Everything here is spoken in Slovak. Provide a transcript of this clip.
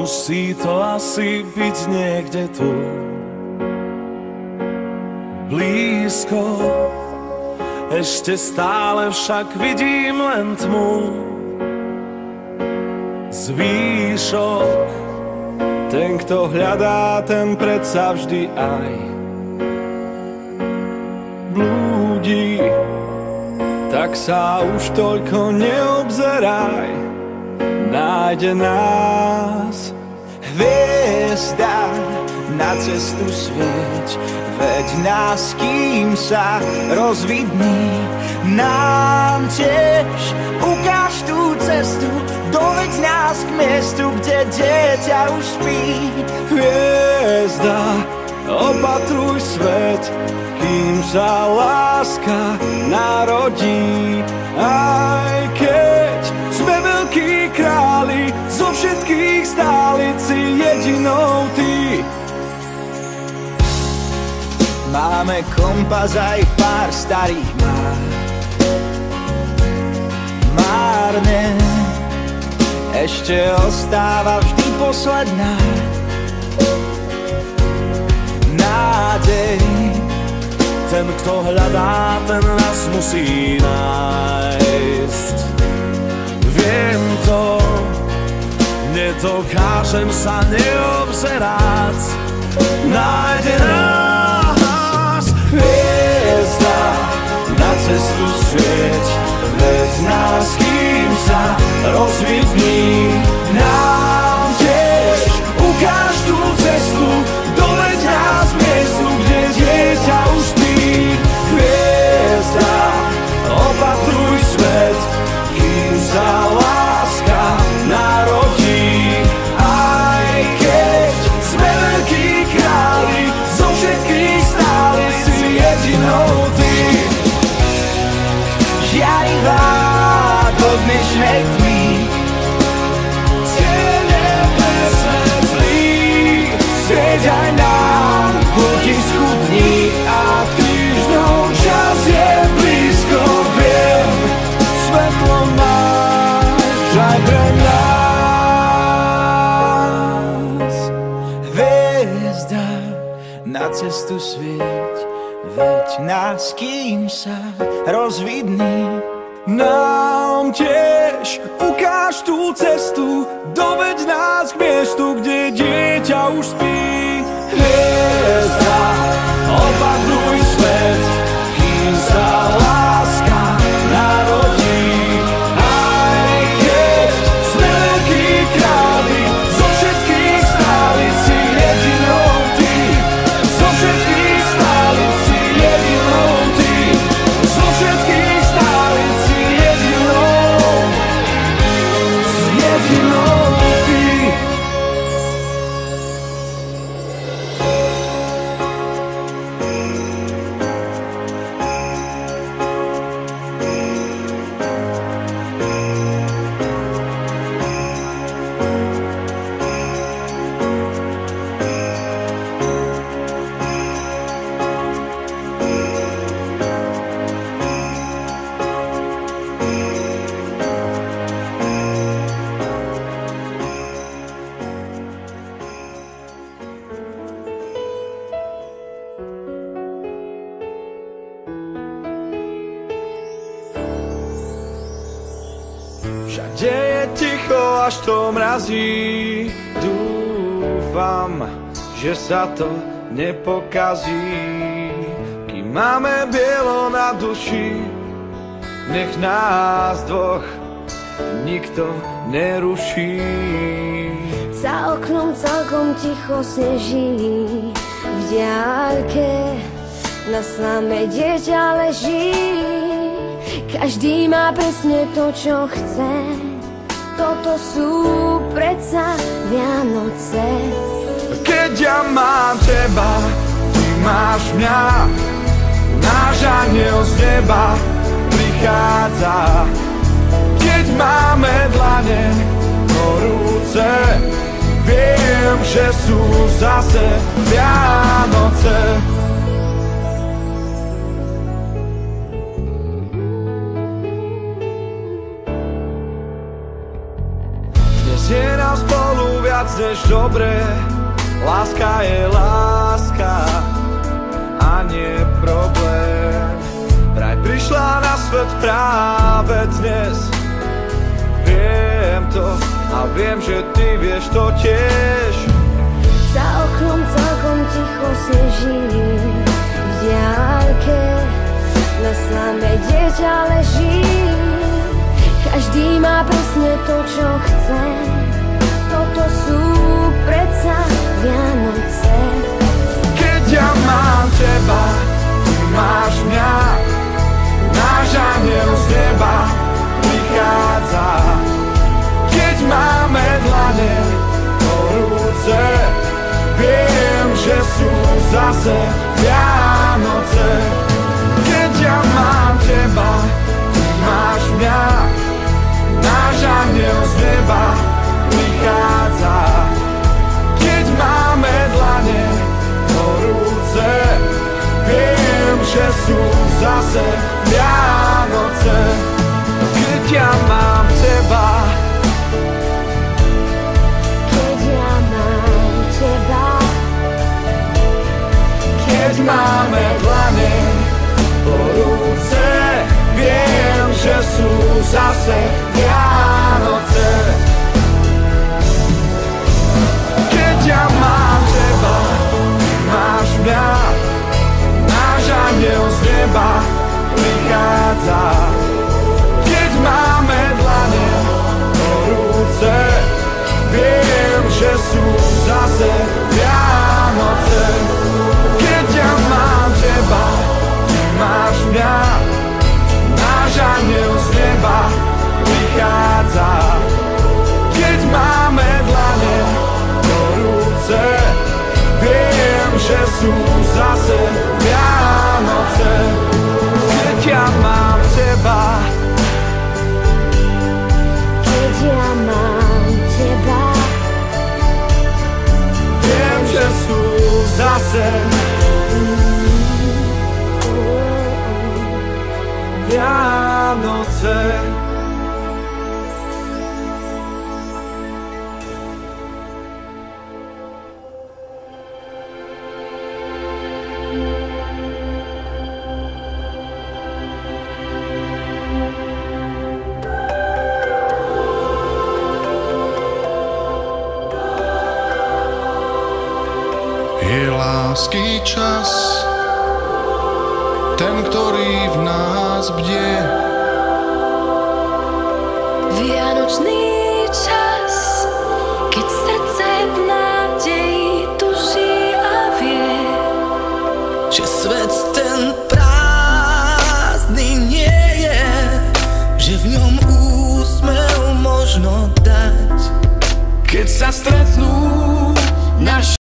Musí to asi byť niekde tu, blízko. Ešte stále však vidím len tmu. Zvýšok, ten, kto hľadá, ten predsa vždy aj blúdi. Tak sa už toľko neobzeraj, nájde nás hviezda, na cestu svieť, veď nás, kým sa rozvidní. Nám tiež ukáž tú cestu, doveď nás k miestu, kde dieťa už spí. Hviezda, opatruj svet, kým sa láska narodí. Aj keď sme veľkí králi, zo všetkých stálic si jedinou ty. Máme kompas aj pár starých map, márne ešte ostáva vždy posledná nádej. Ten, kto hľadá, ten nás musí nájsť. Viem to, nedokážem sa neobzerať. Nájde nás hviezda, na cestu svieť, veď nás, kým sa rozvidní. Nám tiež ukáž tú cestu, doveď nás k miestu, kde dieťa už spí. Hviezda, opatruj svet, kým sa láska narodí. Aj keď sme veľkí králi, zo všetkých stáli si jedinou ty. Žiarivá do dnešnej tmy, tie nebesné zlí, svieť aj nám potisku dní a týždňov. Čas je blízko, viem, svetlo máš aj pre nás. Hviezda, na cestu svieť, veď nás, kým sa rozvidní. Nám tiež ukáž tú cestu, doveď nás k miestu, kde dieťa už spí. Hviezda, opatruj svet, kým sa láska narodí. Aj keď sme veľkí králi, zo všetkých stáli si jedinou ty. Zo všetkých stáli si jedinou ty. Zo všetkých stáli si jedinou ty. Všade je ticho, až to mrazí. Dúfam, že sa to nepokazí. Kým máme bielo na duši, nech nás dvoch nikto neruší. Za oknom celkom ticho sneží, v diaľke na samé dieťa leží. Každý má presne to, čo chce, toto sú predsa Vianoce. Keď ja mám teba, ty máš mňa, náš aniel z neba prichádza. Keď máme dlane horúce, viem, že sú zase Vianoce. Je nás spolu viac než dobre, láska je láska a nie problém. Vraj prišla na svet práve dnes. Viem to a viem, že ty vieš to tiež. Za oknom celkom ticho sneží, v diaľke na samé dieťa leží. Každý má presne to, čo chce. Toto sú predsa Vianoce. Keď ja mám teba, ty máš mňa. Náš aniel z neba prichádza. Keď máme dlane horúce, viem, že sú zase Vianoce. Keď ja mám teba, ty máš mňa. Náš aniel z neba prichádza. Keď máme dlane horúce, viem, že sú zase Vianoce. Keď ja mám teba, keď ja mám teba, keď máme dlane horúce, viem, že sú zase Vianoce. Keď ja mám teba, máš mňa. Náš aniel z neba prichádza. Keď máme dlane horúce, viem, že sú zase Vianoce. Keď ja mám teba, ty máš mňa. Náš aniel z neba prichádza. Keď máme dlane horúce, viem, že sú zase Vianoce. Keď ja mám teba, keď ja mám teba, viem, že sú zase Vianoce. Je lásky čas, ten, ktorý v nás bdie. Vianočný čas, keď srdce v nádeji tuší a vie, že svet ten prázdny nie je, že v ňom úsmev možno dať. Keď sa stretnú naši